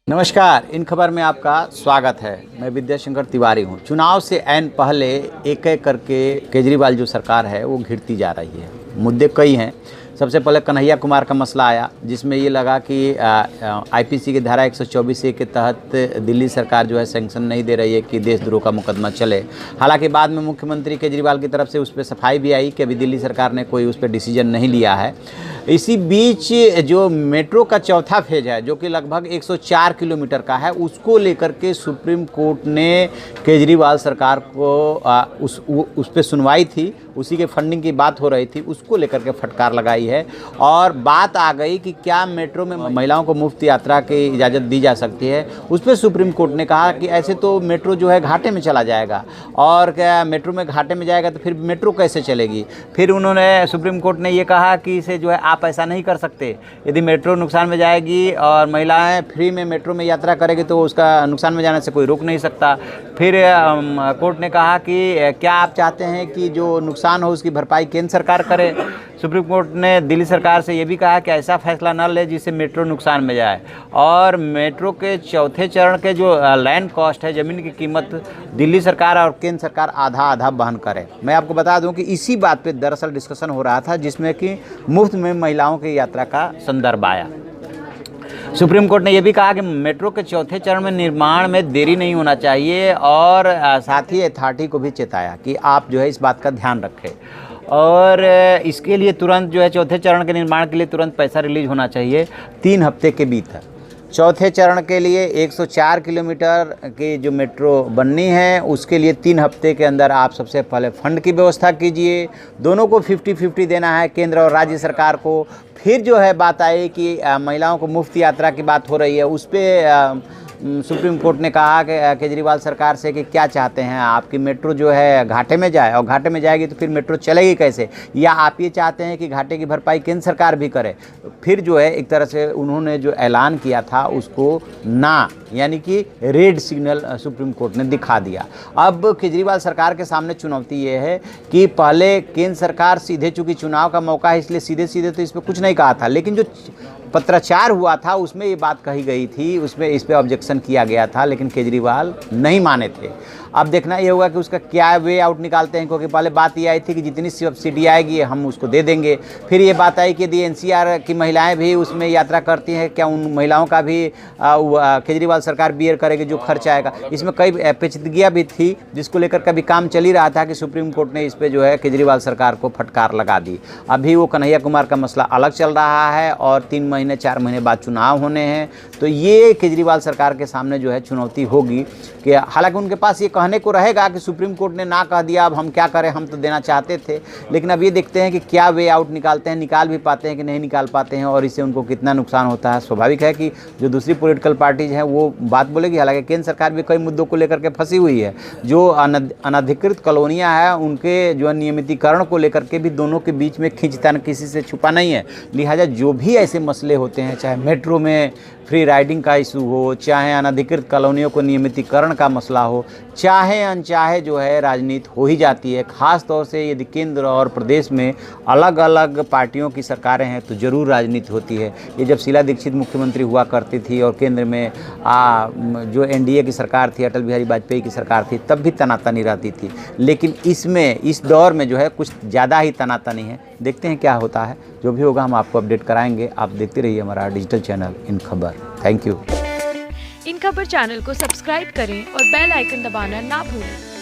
नमस्कार, इन खबर में आपका स्वागत है। मैं विद्याशंकर तिवारी हूँ। चुनाव से ऐन पहले एक एक करके केजरीवाल जो सरकार है वो घिरती जा रही है। मुद्दे कई हैं। सबसे पहले कन्हैया कुमार का मसला आया, जिसमें ये लगा कि आईपीसी की धारा 124A के तहत दिल्ली सरकार जो है सैंक्शन नहीं दे रही है कि देशद्रोह का मुकदमा चले। हालांकि बाद में मुख्यमंत्री केजरीवाल की तरफ से उस पर सफाई भी आई कि अभी दिल्ली सरकार ने कोई उस पर डिसीजन नहीं लिया है। इसी बीच जो मेट्रो का चौथा फेज है, जो कि लगभग 104 किलोमीटर का है, उसको लेकर के सुप्रीम कोर्ट ने केजरीवाल सरकार को उस पर सुनवाई थी, उसी के फंडिंग की बात हो रही थी, उसको लेकर के फटकार लगाई है। और बात आ गई कि क्या मेट्रो में महिलाओं को मुफ्त यात्रा की इजाज़त दी जा सकती है। उस पर सुप्रीम कोर्ट ने कहा कि ऐसे तो मेट्रो जो है घाटे में चला जाएगा, और क्या मेट्रो में घाटे में जाएगा तो फिर मेट्रो कैसे चलेगी। फिर उन्होंने सुप्रीम कोर्ट ने ये कहा कि इसे जो है आप ऐसा नहीं कर सकते। यदि मेट्रो नुकसान में जाएगी और महिलाएं फ्री में मेट्रो में यात्रा करेगी तो उसका नुकसान में जाने से कोई रोक नहीं सकता। फिर कोर्ट ने कहा कि क्या आप चाहते हैं कि जो नुकसान हो उसकी भरपाई केंद्र सरकार करे। सुप्रीम कोर्ट ने दिल्ली सरकार से ये भी कहा कि ऐसा फैसला न ले जिससे मेट्रो नुकसान में जाए। और मेट्रो के चौथे चरण के जो लैंड कॉस्ट है, ज़मीन की कीमत, दिल्ली सरकार और केंद्र सरकार आधा आधा वहन करे। मैं आपको बता दूं कि इसी बात पे दरअसल डिस्कशन हो रहा था, जिसमें कि मुफ्त में महिलाओं की यात्रा का संदर्भ आया। सुप्रीम कोर्ट ने यह भी कहा कि मेट्रो के चौथे चरण में निर्माण में देरी नहीं होना चाहिए, और साथ ही अथॉरिटी को भी चेताया कि आप जो है इस बात का ध्यान रखें, और इसके लिए तुरंत जो है चौथे चरण के निर्माण के लिए तुरंत पैसा रिलीज होना चाहिए 3 हफ्ते के भीतर। चौथे चरण के लिए 104 किलोमीटर की जो मेट्रो बननी है, उसके लिए 3 हफ्ते के अंदर आप सबसे पहले फंड की व्यवस्था कीजिए। दोनों को 50-50 देना है, केंद्र और राज्य सरकार को। फिर जो है बात आई कि महिलाओं को मुफ्त यात्रा की बात हो रही है, उस पर सुप्रीम कोर्ट ने कहा कि केजरीवाल सरकार से कि क्या चाहते हैं आपकी मेट्रो जो है घाटे में जाए, और घाटे में जाएगी तो फिर मेट्रो चलेगी कैसे, या आप ये चाहते हैं कि घाटे की भरपाई केंद्र सरकार भी करे। फिर जो है एक तरह से उन्होंने जो ऐलान किया था उसको ना, यानी कि रेड सिग्नल सुप्रीम कोर्ट ने दिखा दिया। अब केजरीवाल सरकार के सामने चुनौती ये है कि पहले केंद्र सरकार सीधे, चूँकि चुनाव का मौका है इसलिए सीधे सीधे तो इस पर कुछ नहीं कहा था, लेकिन जो पत्राचार हुआ था उसमें ये बात कही गई थी, उसमें इस पे ऑब्जेक्शन किया गया था, लेकिन केजरीवाल नहीं माने थे। अब देखना ये होगा कि उसका क्या वे आउट निकालते हैं, क्योंकि पहले बात ये आई थी कि जितनी सब्सिडी आएगी हम उसको दे देंगे। फिर ये बात आई कि यदि एनसीआर की महिलाएं भी उसमें यात्रा करती हैं, क्या उन महिलाओं का भी केजरीवाल सरकार बियर करेगी जो खर्च आएगा। इसमें कई पेचीदगियाँ भी थी, जिसको लेकर कभी काम चल ही रहा था कि सुप्रीम कोर्ट ने इस पर जो है केजरीवाल सरकार को फटकार लगा दी। अभी वो कन्हैया कुमार का मसला अलग चल रहा है, और 3 महीने 4 महीने बाद चुनाव होने हैं, तो ये केजरीवाल सरकार के सामने जो है चुनौती होगी कि हालांकि उनके पास ये कहने को रहेगा कि सुप्रीम कोर्ट ने ना कह दिया, अब हम क्या करें, हम तो देना चाहते थे। लेकिन अब ये देखते हैं कि क्या वे आउट निकालते हैं, निकाल भी पाते हैं कि नहीं निकाल पाते हैं, और इससे उनको कितना नुकसान होता है। स्वाभाविक है कि जो दूसरी पॉलिटिकल पार्टीज हैं वो बात बोलेगी। हालांकि केंद्र सरकार भी कई मुद्दों को लेकर के फंसी हुई है। जो अनधिकृत कॉलोनियाँ हैं उनके जो नियमितीकरण को लेकर के भी दोनों के बीच में खींचतान किसी से छुपा नहीं है। लिहाजा जो भी ऐसे मसले होते हैं, चाहे मेट्रो में फ्री राइडिंग का इशू हो, चाहे अनधिकृत कॉलोनियों को नियमितीकरण का मसला हो, चाहे अनचाहे जो है राजनीति हो ही जाती है। ख़ास तौर से यदि केंद्र और प्रदेश में अलग अलग पार्टियों की सरकारें हैं तो ज़रूर राजनीति होती है। ये जब शीला दीक्षित मुख्यमंत्री हुआ करती थी और केंद्र में जो एनडीए की सरकार थी, अटल बिहारी वाजपेयी की सरकार थी, तब भी तनातनी रहती थी। लेकिन इसमें इस दौर में जो है कुछ ज़्यादा ही तनातनी है। देखते हैं क्या होता है। जो भी होगा हम आपको अपडेट कराएंगे। आप देखते रहिए हमारा डिजिटल चैनल इन खबर। Thank you. इन खबर चैनल को सब्सक्राइब करें और बेल आइकन दबाना ना भूलें।